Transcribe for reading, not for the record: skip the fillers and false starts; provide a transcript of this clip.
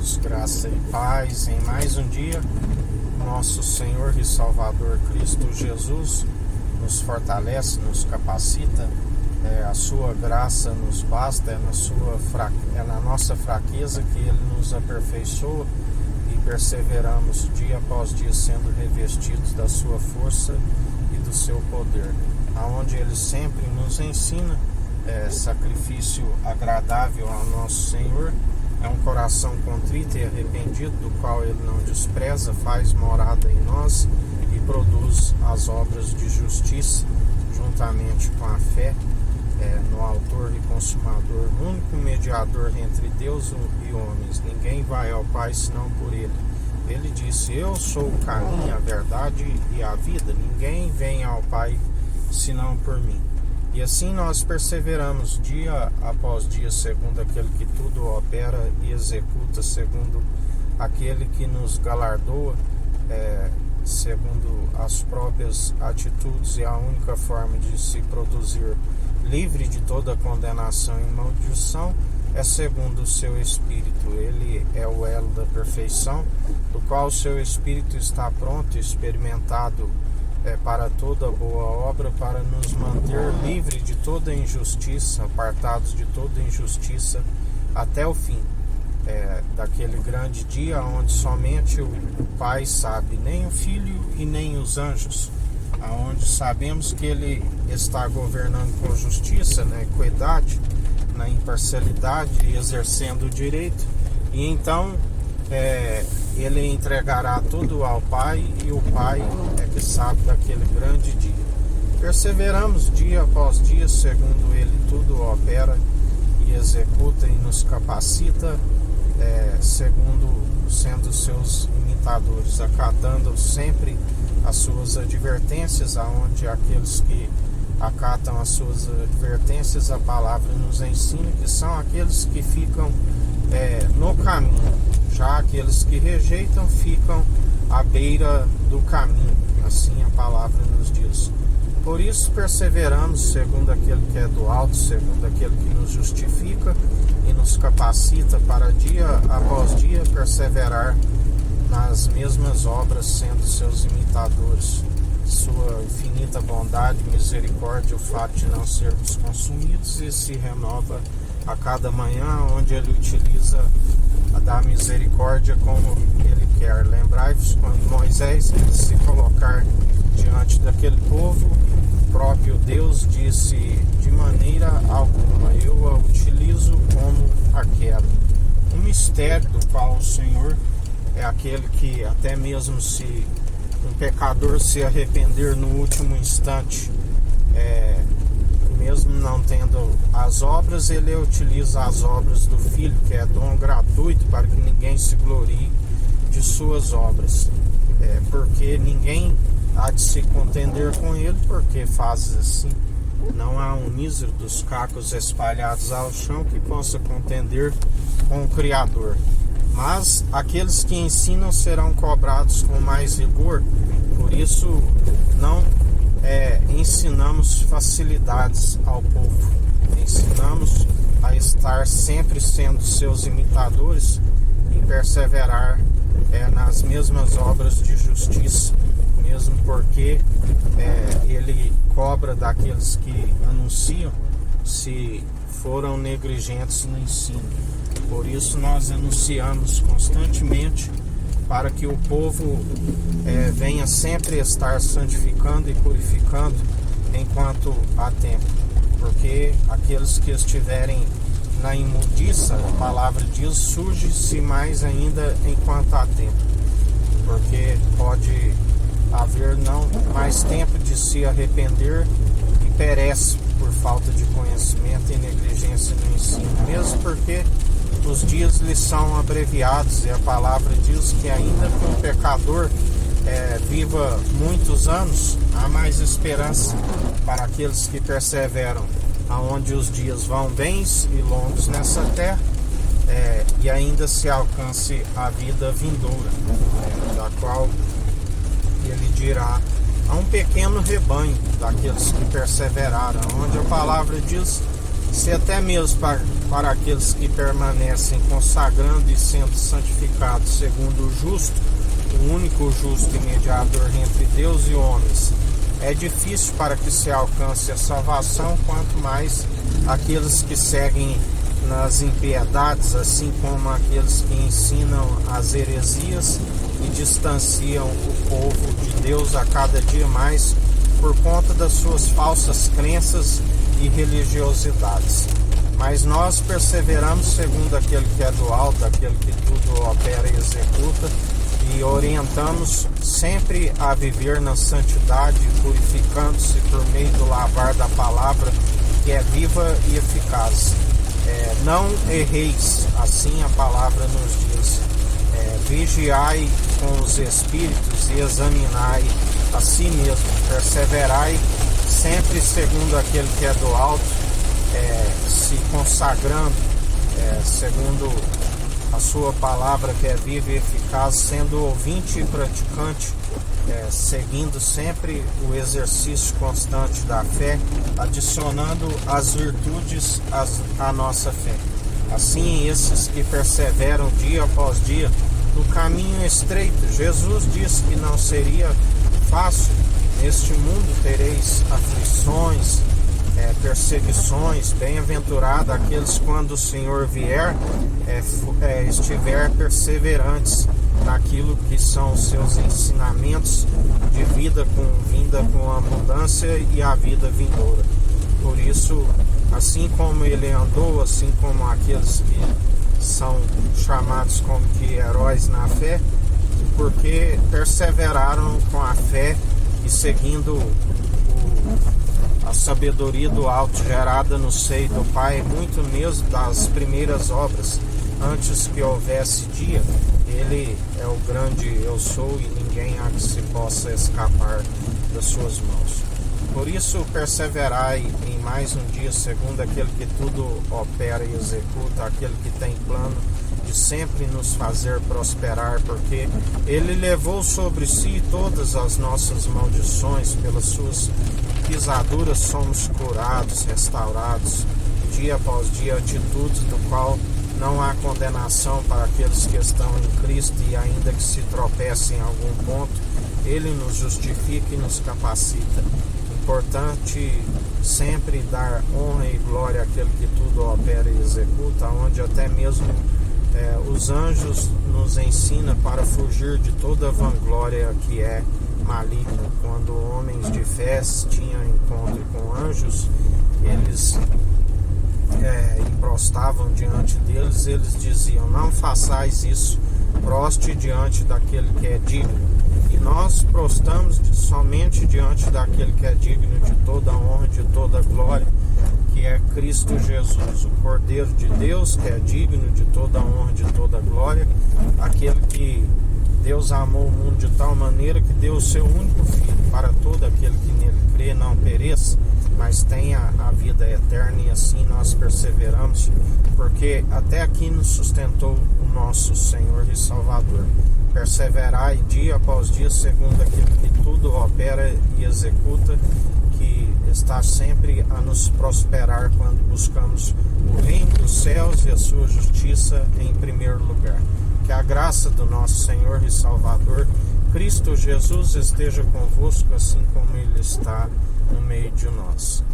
queridos, graça e paz em mais um dia. Nosso Senhor e Salvador Cristo Jesus nos fortalece, nos capacita. A sua graça nos basta, é na nossa fraqueza que Ele nos aperfeiçoa e perseveramos dia após dia sendo revestidos da sua força e do seu poder, aonde Ele sempre nos ensina sacrifício agradável ao nosso Senhor. É um coração contrito e arrependido, do qual Ele não despreza, faz morada em nós e produz as obras de justiça, juntamente com a fé no autor e consumador, no único mediador entre Deus e homens. Ninguém vai ao Pai senão por Ele. Ele disse: eu sou o caminho, a verdade e a vida. Ninguém vem ao Pai senão por mim. E assim nós perseveramos dia após dia, segundo aquele que tudo opera e executa, segundo aquele que nos galardoa, segundo as próprias atitudes, e a única forma de se produzir livre de toda condenação e maldição é segundo o seu Espírito. Ele é o elo da perfeição, do qual o seu Espírito está pronto e experimentado para toda boa obra, para nos manter livres de toda injustiça, apartados de toda injustiça até o fim daquele grande dia onde somente o Pai sabe, nem o Filho e nem os anjos, aonde sabemos que Ele está governando com justiça, na equidade, na imparcialidade, exercendo o direito, e então Ele entregará tudo ao Pai, e o Pai é que sabe daquele grande dia. Perseveramos dia após dia, segundo Ele tudo opera e executa e nos capacita, sendo seus imitadores, acatando sempre as suas advertências, aonde aqueles que acatam as suas advertências, a palavra nos ensina que são aqueles que ficam no caminho. Já aqueles que rejeitam ficam à beira do caminho, assim a palavra nos diz. Por isso perseveramos, segundo aquele que é do alto, segundo aquele que nos justifica e nos capacita para dia após dia perseverar nas mesmas obras, sendo seus imitadores. Sua infinita bondade e misericórdia, o fato de não sermos consumidos, e se renova a cada manhã, onde Ele utiliza da misericórdia como Ele quer. Lembrai-vos quando Moisés quis se colocar diante daquele povo, o próprio Deus disse: de maneira alguma, eu a utilizo como a quero. O mistério do qual o Senhor é aquele que até mesmo se um pecador se arrepender no último instante, mesmo não tendo as obras, Ele utiliza as obras do Filho, que é dom gratuito, para que ninguém se glorie de suas obras, porque ninguém há de se contender com Ele, porque faz assim. Não há um mísero dos cacos espalhados ao chão que possa contender com o Criador. Mas aqueles que ensinam serão cobrados com mais rigor. Por isso não ensinamos facilidades ao povo. Ensinamos a estar sempre sendo seus imitadores e perseverar nas mesmas obras de justiça, mesmo porque Ele cobra daqueles que anunciam se foram negligentes no ensino. Por isso nós anunciamos constantemente, para que o povo venha sempre estar santificando e purificando enquanto há tempo. Porque aqueles que estiverem na imundiça, a palavra diz, surge-se mais ainda enquanto há tempo. Porque pode haver não mais tempo de se arrepender e perece por falta de conhecimento e negligência no ensino. Mesmo porque os dias lhes são abreviados, e a palavra diz que ainda que um pecador viva muitos anos, há mais esperança para aqueles que perseveram, aonde os dias vão bens e longos nessa terra, e ainda se alcance a vida vindoura, da qual Ele dirá a um pequeno rebanho daqueles que perseveraram, onde a palavra diz se até mesmo para aqueles que permanecem consagrando e sendo santificados segundo o justo, o único justo e mediador entre Deus e homens, é difícil para que se alcance a salvação, quanto mais aqueles que seguem nas impiedades, assim como aqueles que ensinam as heresias e distanciam o povo de Deus a cada dia mais por conta das suas falsas crenças e religiosidades. Mas nós perseveramos segundo aquele que é do alto, aquele que tudo opera e executa, e orientamos sempre a viver na santidade, purificando-se por meio do lavar da palavra, que é viva e eficaz. Não erreis, assim a palavra nos diz. Vigiai com os espíritos e examinai a si mesmo. Perseverai sempre segundo aquele que é do alto, se consagrando segundo a sua palavra, que é viva e eficaz, sendo ouvinte e praticante, seguindo sempre o exercício constante da fé, adicionando as virtudes à nossa fé. Assim, esses que perseveram dia após dia no caminho estreito, Jesus disse que não seria fácil. Neste mundo tereis aflições, perseguições. Bem-aventurado aqueles quando o Senhor vier, estiver perseverantes naquilo que são os seus ensinamentos de vida vinda com abundância e a vida vindoura. Por isso, assim como ele andou, assim como aqueles que são chamados como que heróis na fé, porque perseveraram com a fé e seguindo a sabedoria do alto gerada no seio do Pai, muito mesmo das primeiras obras, antes que houvesse dia. Ele é o grande eu sou, e ninguém há que se possa escapar das suas mãos. Por isso perseverai em mais um dia, segundo aquele que tudo opera e executa, aquele que tem plano de sempre nos fazer prosperar, porque ele levou sobre si todas as nossas maldições, pelas suas pisaduras somos curados, restaurados, dia após dia, atitudes do qual não há condenação para aqueles que estão em Cristo, e ainda que se tropecem em algum ponto, ele nos justifica e nos capacita. Importante sempre dar honra e glória àquele que tudo opera e executa, onde até mesmo os anjos nos ensinam para fugir de toda vanglória que é maligna. Quando homens de fé tinham encontro com anjos, eles prostavam diante deles, eles diziam: não façais isso, proste diante daquele que é digno. E nós prostamos somente diante daquele que é digno de toda honra, de toda glória, que é Cristo Jesus, o Cordeiro de Deus, que é digno de toda honra, de toda glória, aquele que Deus amou o mundo de tal maneira que deu o seu único Filho, para todo aquele que nele crê não pereça, mas tenha a vida eterna. E assim nós perseveramos, porque até aqui nos sustentou o nosso Senhor e Salvador. Perseverai dia após dia, segundo aquele que tudo opera e executa, que está sempre a nos prosperar quando buscamos o reino dos céus e a sua justiça em primeiro lugar. Que a graça do nosso Senhor e Salvador, Cristo Jesus, esteja convosco, assim como Ele está no meio de nós.